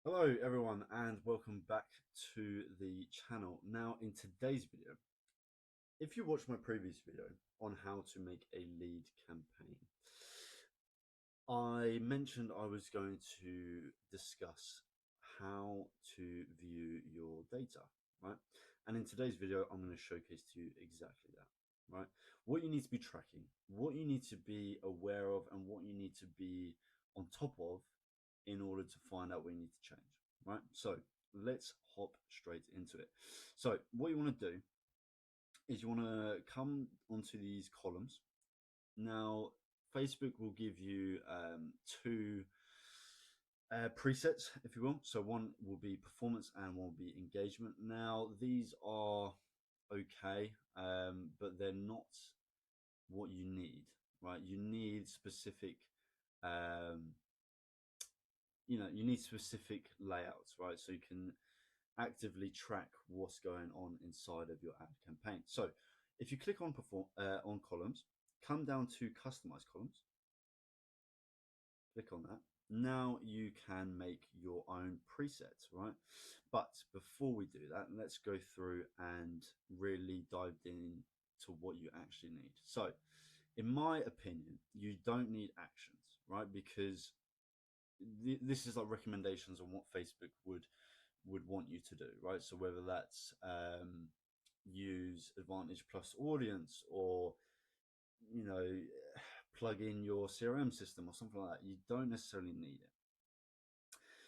Hello everyone and welcome back to the channel. Now in today's video, if you watched my previous video on how to make a lead campaign, I mentioned I was going to discuss how to view your data, right? And in today's video, I'm going to showcase to you exactly that, right? What you need to be tracking, what you need to be aware of, and what you need to be on top of in order to find out what you need to change, right? So let's hop straight into it. So what you want to do is you want to come onto these columns. Now, Facebook will give you two presets, if you will. So one will be performance and one will be engagement. Now, these are okay, but they're not what you need, right? You need specific um, you need specific layouts, right? So you can actively track what's going on inside of your ad campaign. So if you click on on columns, come down to customize columns, click on that. Now you can make your own presets, right? But before we do that, let's go through and really dive in to what you actually need. So in my opinion, you don't need actions, right? Because this is like recommendations on what Facebook would want you to do, right? So whether that's use Advantage Plus Audience or plug in your CRM system or something like that, you don't necessarily need it.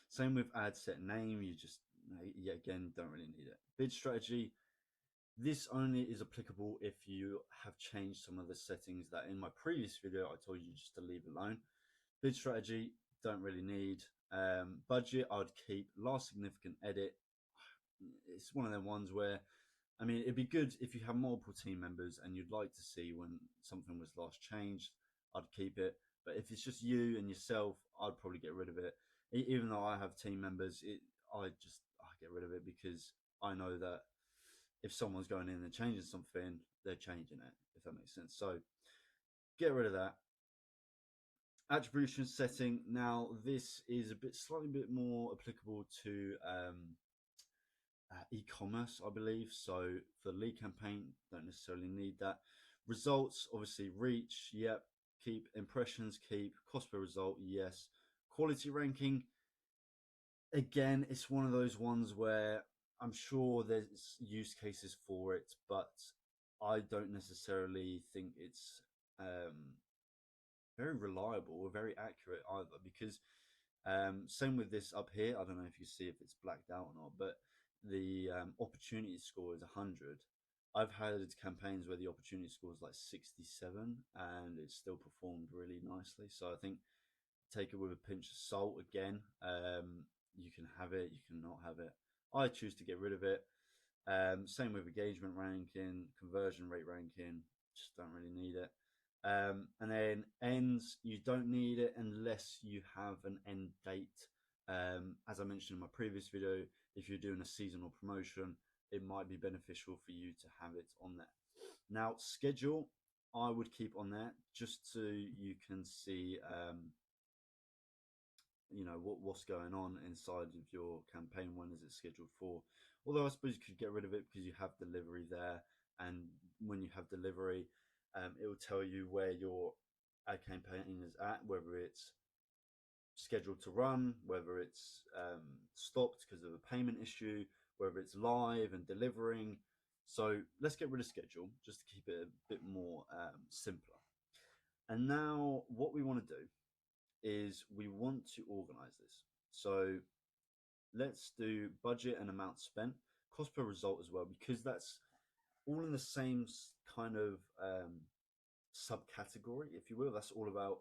Same with ad set name, you just yet again don't really need it. Bid strategy, this only is applicable if you have changed some of the settings that in my previous video I told you just to leave alone. Bid strategy, don't really need. Budget, I'd keep. Last significant edit, it's one of them ones where, I mean, it'd be good if you have multiple team members and you'd like to see when something was last changed, I'd keep it. But if it's just you and yourself, I'd probably get rid of it. Even though I have team members, I get rid of it because I know that if someone's going in and changing something, they're changing it, if that makes sense. So get rid of that. Attribution setting. Now, this is a slightly bit more applicable to e-commerce, I believe. So for lead campaign, don't necessarily need that. Results, obviously reach, yep, keep. Impressions, keep. Cost per result, yes. Quality ranking, again, it's one of those ones where I'm sure there's use cases for it, but I don't necessarily think it's very reliable or very accurate either, because same with this up here. I don't know if you see if it's blacked out or not, but the opportunity score is 100. I've had campaigns where the opportunity score is like 67 and it still performed really nicely. So I think take it with a pinch of salt again. You can have it, you can not have it. I choose to get rid of it. Same with engagement ranking, conversion rate ranking, just don't really need it. And then ends, you don't need it unless you have an end date. As I mentioned in my previous video, if you're doing a seasonal promotion, it might be beneficial for you to have it on there. Now, schedule, I would keep on there just so you can see, what's going on inside of your campaign. When is it scheduled for? Although I suppose you could get rid of it because you have delivery there, and when you have delivery, it will tell you where your ad campaign is at, whether it's scheduled to run, whether it's stopped because of a payment issue, whether it's live and delivering. So let's get rid of schedule just to keep it a bit more simpler. And now what we want to do is we want to organize this. So let's do budget and amount spent, cost per result as well, because that's all in the same kind of subcategory, if you will. That's all about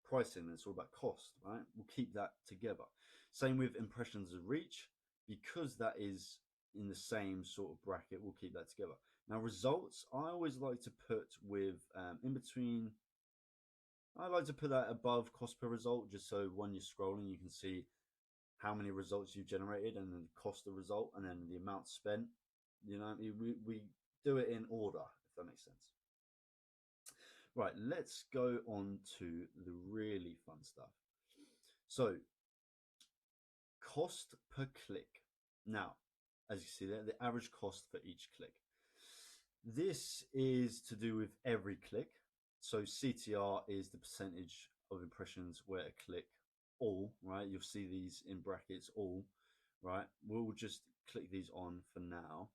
pricing, it's all about cost, right? We'll keep that together. Same with impressions and reach, because that is in the same sort of bracket, we'll keep that together. Now, results, I always like to put with in between. I like to put that above cost per result, just so when you're scrolling, you can see how many results you've generated and then the cost of result and then the amount spent. We do it in order, if that makes sense. Right, let's go on to the really fun stuff. So cost per click. Now, as you see there, the average cost for each click. This is to do with every click. So CTR is the percentage of impressions where a click, all, right? You'll see these in brackets, all, right? We'll just click these on for now.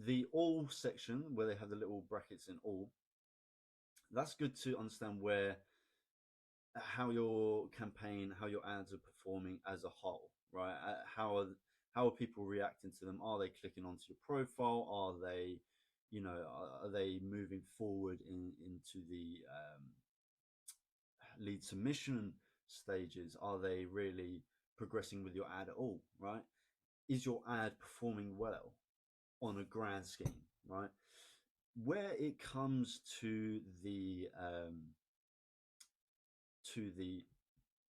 The all section where they have the little brackets in all, that's good to understand how your campaign, how your ads are performing as a whole, right? How are people reacting to them? Are they clicking onto your profile? Are they, are they moving forward into the lead submission stages? Are they really progressing with your ad at all, right? Is your ad performing well on a grand scheme, right? Where it comes to the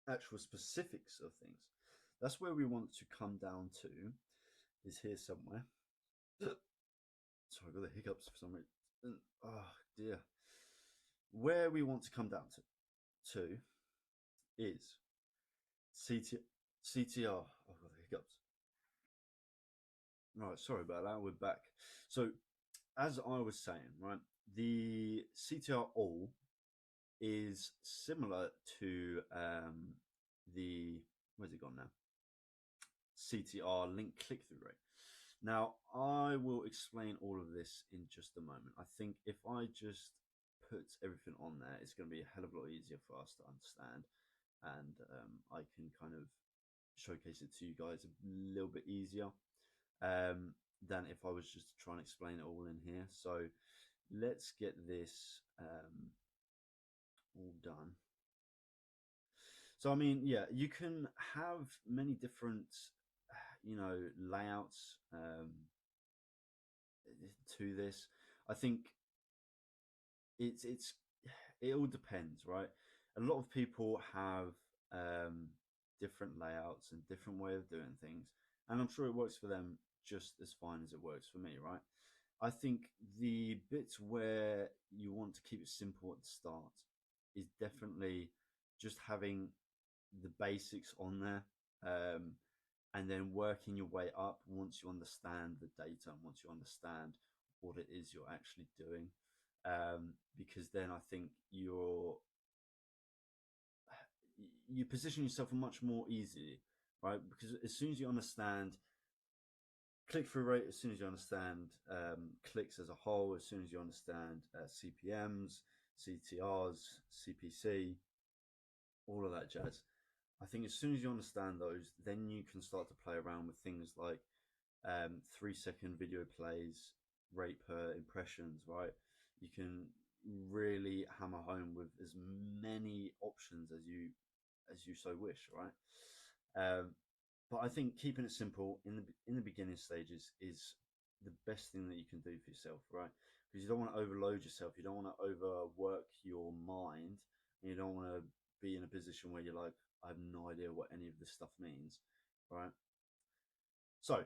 actual specifics of things, that's where we want to come down to, is here somewhere. Sorry, I got the hiccups for some reason. Oh dear. Where we want to come down to is CTR. Oh, I've got the hiccups. Right, sorry about that. We're back. So, as I was saying, right, the CTR all is similar to where's it gone now? CTR link click-through rate. Now, I will explain all of this in just a moment. I think if I just put everything on there, it's going to be a hell of a lot easier for us to understand, and I can kind of showcase it to you guys a little bit easier than if I was just to try and explain it all in here. So let's get this all done. So I mean, yeah, you can have many different, layouts to this. I think it all depends, right? A lot of people have different layouts and different way of doing things, and I'm sure it works for them just as fine as it works for me, right? I think the bits where you want to keep it simple at the start is definitely just having the basics on there, and then working your way up once you understand the data and once you understand what it is you're actually doing, because then I think you position yourself much more easily, right? Because as soon as you understand click-through rate, as soon as you understand clicks as a whole, as soon as you understand CPMs, CTRs, CPC, all of that jazz, I think as soon as you understand those, then you can start to play around with things like 3-second video plays, rate per impressions, right? You can really hammer home with as many options as you so wish, right? But I think keeping it simple in the beginning stages is the best thing that you can do for yourself, right? Because you don't want to overload yourself, you don't want to overwork your mind, and you don't want to be in a position where you're like, I have no idea what any of this stuff means, right? So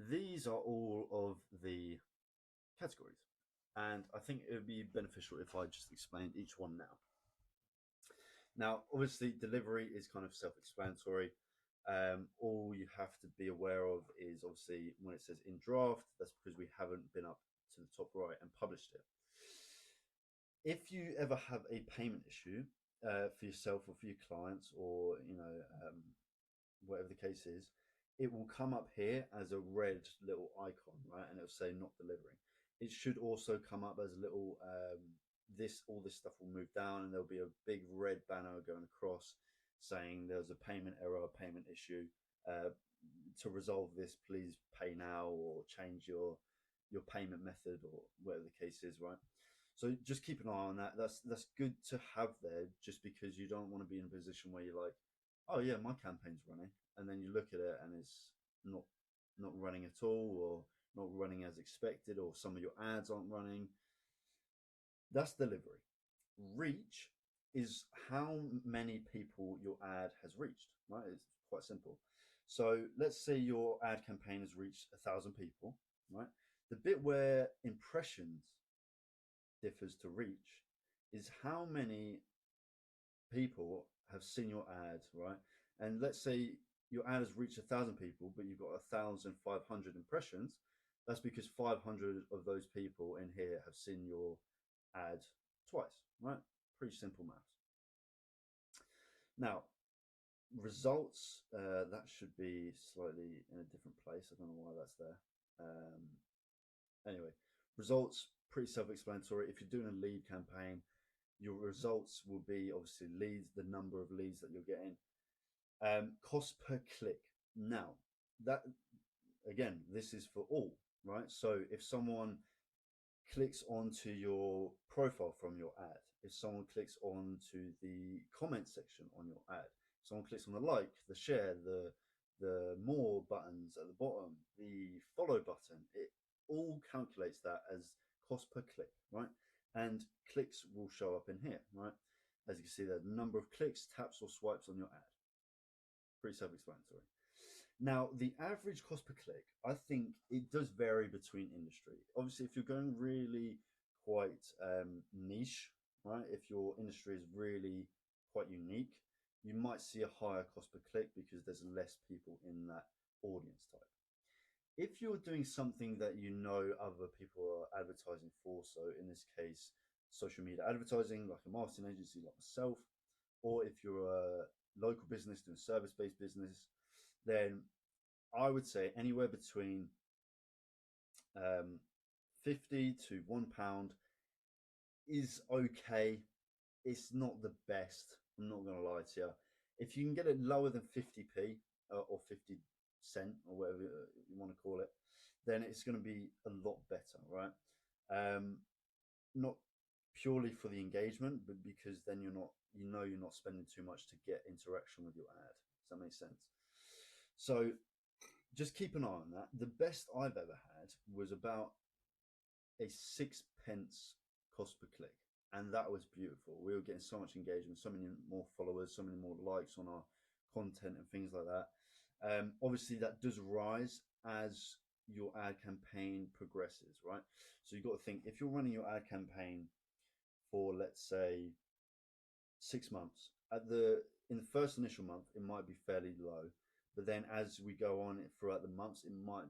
these are all of the categories, and I think it would be beneficial if I just explained each one now. Now, obviously, delivery is kind of self-explanatory. All you have to be aware of is obviously when it says in draft, that's because we haven't been up to the top right and published it. If you ever have a payment issue for yourself or for your clients, or whatever the case is, it will come up here as a red little icon, right? And it'll say not delivering. It should also come up as a little all this stuff will move down, and there'll be a big red banner going across saying there's a payment error, a payment issue. To resolve this, please pay now or change your payment method or whatever the case is, right? So just keep an eye on that. That's good to have there, just because you don't want to be in a position where you're like, oh yeah, my campaign's running, and then you look at it and it's not running at all, or not running as expected, or some of your ads aren't running. That's delivery. Reach is how many people your ad has reached, right? It's quite simple. So let's say your ad campaign has reached 1,000 people, right? The bit where impressions differs to reach is how many people have seen your ad, right? And let's say your ad has reached 1,000 people, but you've got 1,500 impressions. That's because 500 of those people in here have seen your ad twice, right? Pretty simple maths. Now, results, that should be slightly in a different place. I don't know why that's there. Anyway, results, pretty self-explanatory. If you're doing a lead campaign, your results will be obviously leads, the number of leads that you're getting. Cost per click. Now, that again, this is for all, right? So if someone clicks onto your profile from your ad, if someone clicks onto the comment section on your ad, someone clicks on the like, the share, the more buttons at the bottom, the follow button, it all calculates that as cost per click, right? And clicks will show up in here, right? As you can see, the number of clicks, taps, or swipes on your ad. Pretty self-explanatory. Now, the average cost per click, I think it does vary between industry. Obviously, if you're going really quite niche, right? If your industry is really quite unique, you might see a higher cost per click because there's less people in that audience type. If you're doing something that you know other people are advertising for, so in this case, social media advertising, like a marketing agency like myself, or if you're a local business doing service-based business, then I would say anywhere between 50 to £1 is okay. It's not the best. I'm not going to lie to you. If you can get it lower than 50p or 50 cent or whatever you want to call it, then it's going to be a lot better, right? Not purely for the engagement, but because then you're not spending too much to get interaction with your ad. Does that make sense? So just keep an eye on that. The best I've ever had was about a 6 pence cost per click, and that was beautiful. We were getting so much engagement, so many more followers, so many more likes on our content and things like that. Obviously, that does rise as your ad campaign progresses, right? So you've got to think if you're running your ad campaign for, let's say, 6 months, in the first initial month, it might be fairly low, but then as we go on throughout the months, it might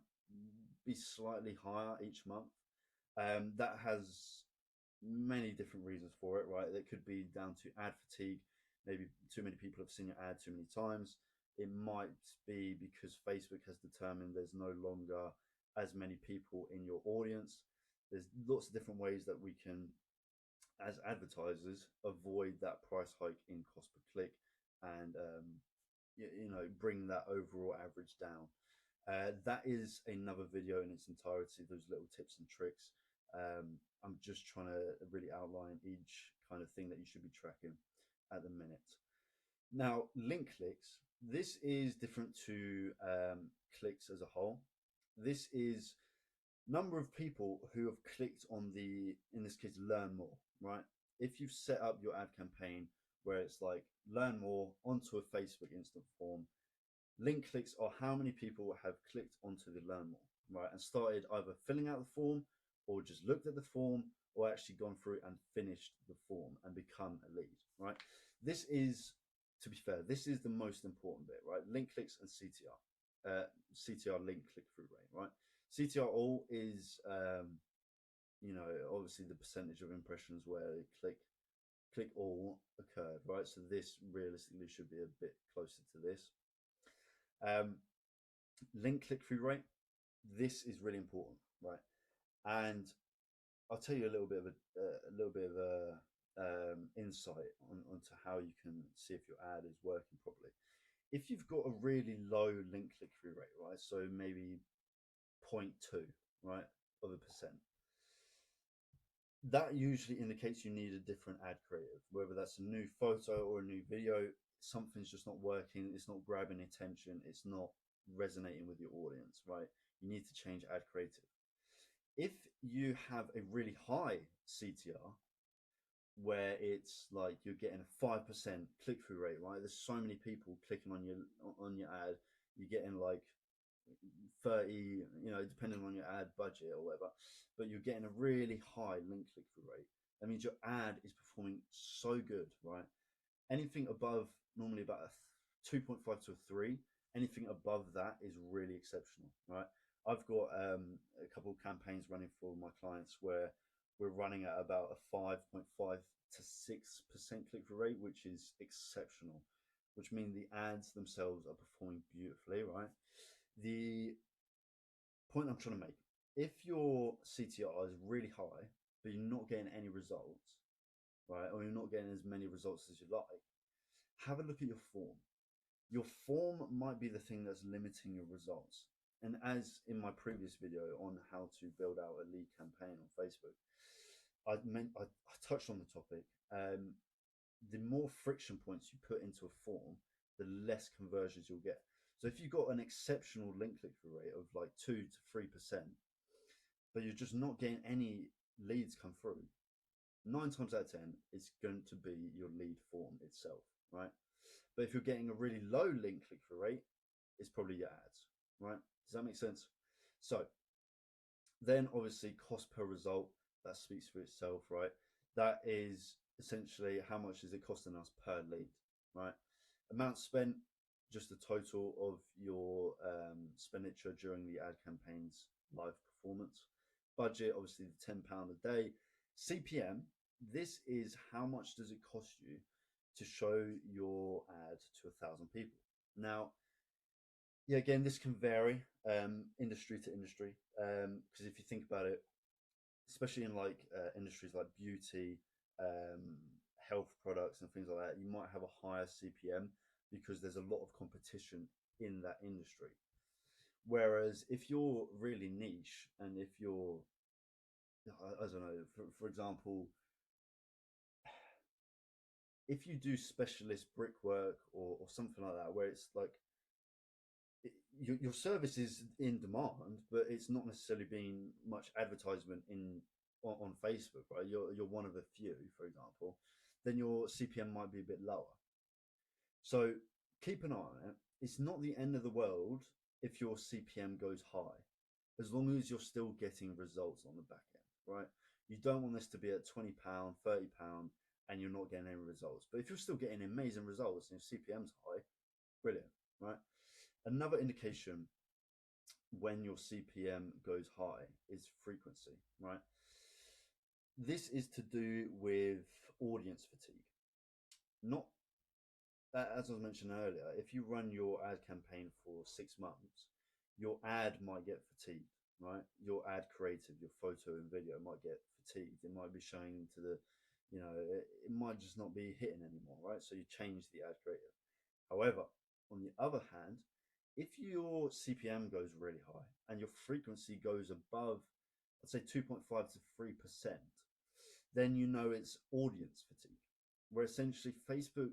be slightly higher each month. That has many different reasons for it, right? It could be down to ad fatigue. Maybe too many people have seen your ad too many times. It might be because Facebook has determined there's no longer as many people in your audience. There's lots of different ways that we can, as advertisers, avoid that price hike in cost per click and bring that overall average down. That is another video in its entirety, those little tips and tricks. I'm just trying to really outline each kind of thing that you should be tracking at the minute. Now, link clicks, this is different to clicks as a whole. This is number of people who have clicked on in this case, learn more, right? If you've set up your ad campaign where it's like learn more onto a Facebook instant form, link clicks are how many people have clicked onto the learn more, right? And started either filling out the form or just looked at the form or actually gone through and finished the form and become a lead, right? This is, to be fair, this is the most important bit, right? Link clicks and CTR. CTR, link click-through rate, right? CTR all is, obviously the percentage of impressions where click all occurred, right? So this realistically should be a bit closer to this. Link click-through rate, this is really important, right? And I'll tell you a little bit of insight onto how you can see if your ad is working properly. If you've got a really low link click-through rate, right? So maybe 0.2, right, of a percent. That usually indicates you need a different ad creative, whether that's a new photo or a new video. Something's just not working. It's not grabbing attention. It's not resonating with your audience, right? You need to change ad creative. If you have a really high CTR, where it's like you're getting a 5% click-through rate, right? There's so many people clicking on your ad. You're getting like 30, depending on your ad budget or whatever, but you're getting a really high link click-through rate. That means your ad is performing so good, right? Anything above, normally about a 2.5 to a 3, anything above that is really exceptional, right? I've got a couple of campaigns running for my clients where we're running at about a 5.5 to 6% click-through rate, which is exceptional, which means the ads themselves are performing beautifully, right? The point I'm trying to make, if your CTR is really high, but you're not getting any results, right, or you're not getting as many results as you like, have a look at your form. Your form might be the thing that's limiting your results. And as in my previous video on how to build out a lead campaign on Facebook, I touched on the topic. The more friction points you put into a form, the less conversions you'll get. So if you've got an exceptional link click-through rate of like 2 to 3%, but you're just not getting any leads come through, 9 times out of 10, it's going to be your lead form itself, right? But if you're getting a really low link click-through rate, it's probably your ads, right? Does that make sense? So then obviously cost per result, that speaks for itself, right? That is essentially how much is it costing us per lead, right? Amount spent, just the total of your expenditure during the ad campaign's live performance. Budget, obviously the £10 a day. CPM, this is how much does it cost you to show your ad to 1,000 people. Now, yeah, again, this can vary industry to industry, because if you think about it, especially in like industries like beauty, health products and things like that, you might have a higher CPM because there's a lot of competition in that industry. Whereas if you're really niche and if you're, I don't know, for example, if you do specialist brickwork or something like that, where it's like your service is in demand, but it's not necessarily being much advertisement on Facebook, right? You're one of a few, for example, then your CPM might be a bit lower. So keep an eye on it. It's not the end of the world if your CPM goes high, as long as you're still getting results on the back end, right? You don't want this to be at £20, £30, and you're not getting any results. But if you're still getting amazing results and your CPM's high, brilliant, right? Another indication when your CPM goes high is frequency, right? This is to do with audience fatigue. Not, as I was mentioning earlier, if you run your ad campaign for 6 months, your ad might get fatigued, right? Your ad creative, your photo and video might get fatigued. It might be showing to the, it might just not be hitting anymore, right? So you change the ad creative. However, on the other hand, if your CPM goes really high and your frequency goes above, let's say 2.5 to 3%, then you know it's audience fatigue, where essentially Facebook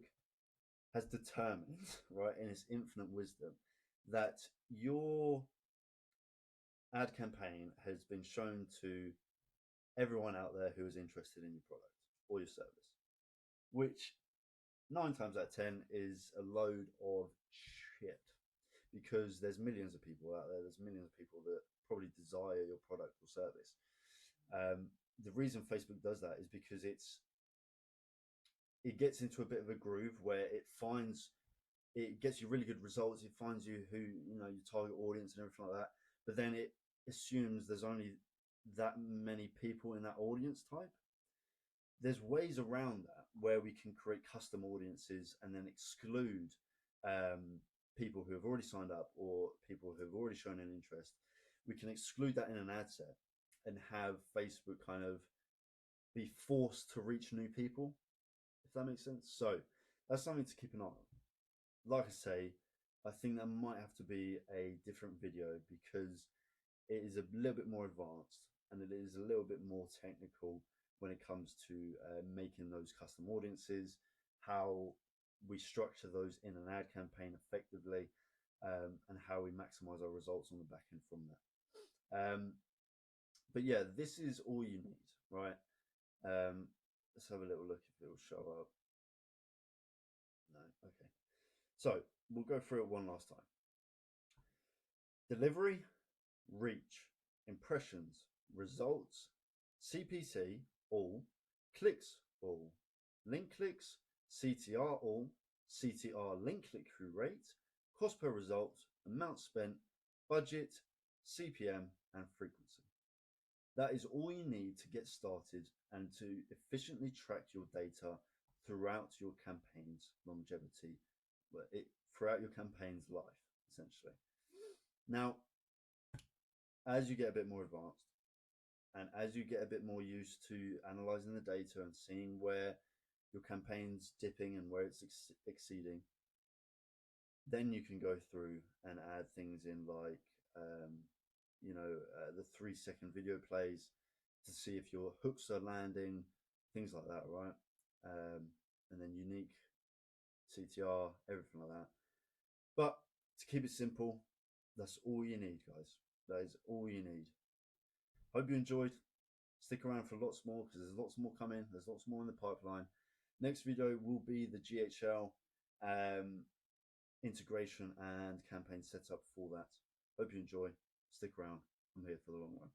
has determined, right, in its infinite wisdom, that your ad campaign has been shown to everyone out there who is interested in your product or your service, which 9 times out of 10 is a load of shit, because there's millions of people out there. There's millions of people that probably desire your product or service. The reason Facebook does that is because it gets into a bit of a groove where it gets you really good results. It finds you who, your target audience and everything like that. But then it assumes there's only that many people in that audience type. There's ways around that where we can create custom audiences and then exclude people who have already signed up or people who have already shown an interest. We can exclude that in an ad set and have Facebook kind of be forced to reach new people, if that makes sense. So that's something to keep an eye on. Like I say, I think that might have to be a different video because it is a little bit more advanced and it is a little bit more technical when it comes to making those custom audiences, how we structure those in an ad campaign effectively, and how we maximize our results on the back end from that. But yeah, this is all you need, right? Let's have a little look if it will show up. No, okay. So we'll go through it one last time. Delivery, reach, impressions, results, CPC, all, clicks, all, link clicks, CTR all, CTR link click-through rate, cost per result, amount spent, budget, CPM, and frequency. That is all you need to get started and to efficiently track your data throughout your campaign's longevity, throughout your campaign's life, essentially. Now, as you get a bit more advanced and as you get a bit more used to analyzing the data and seeing where your campaign's dipping and where it's exceeding, then you can go through and add things in like the 3-second video plays to see if your hooks are landing, things like that, right? And then unique CTR, everything like that. But to keep it simple, that's all you need, guys. That is all you need. Hope you enjoyed. Stick around for lots more because there's lots more coming. There's lots more in the pipeline. Next video will be the GHL integration and campaign setup for that. Hope you enjoy. Stick around. I'm here for the long run.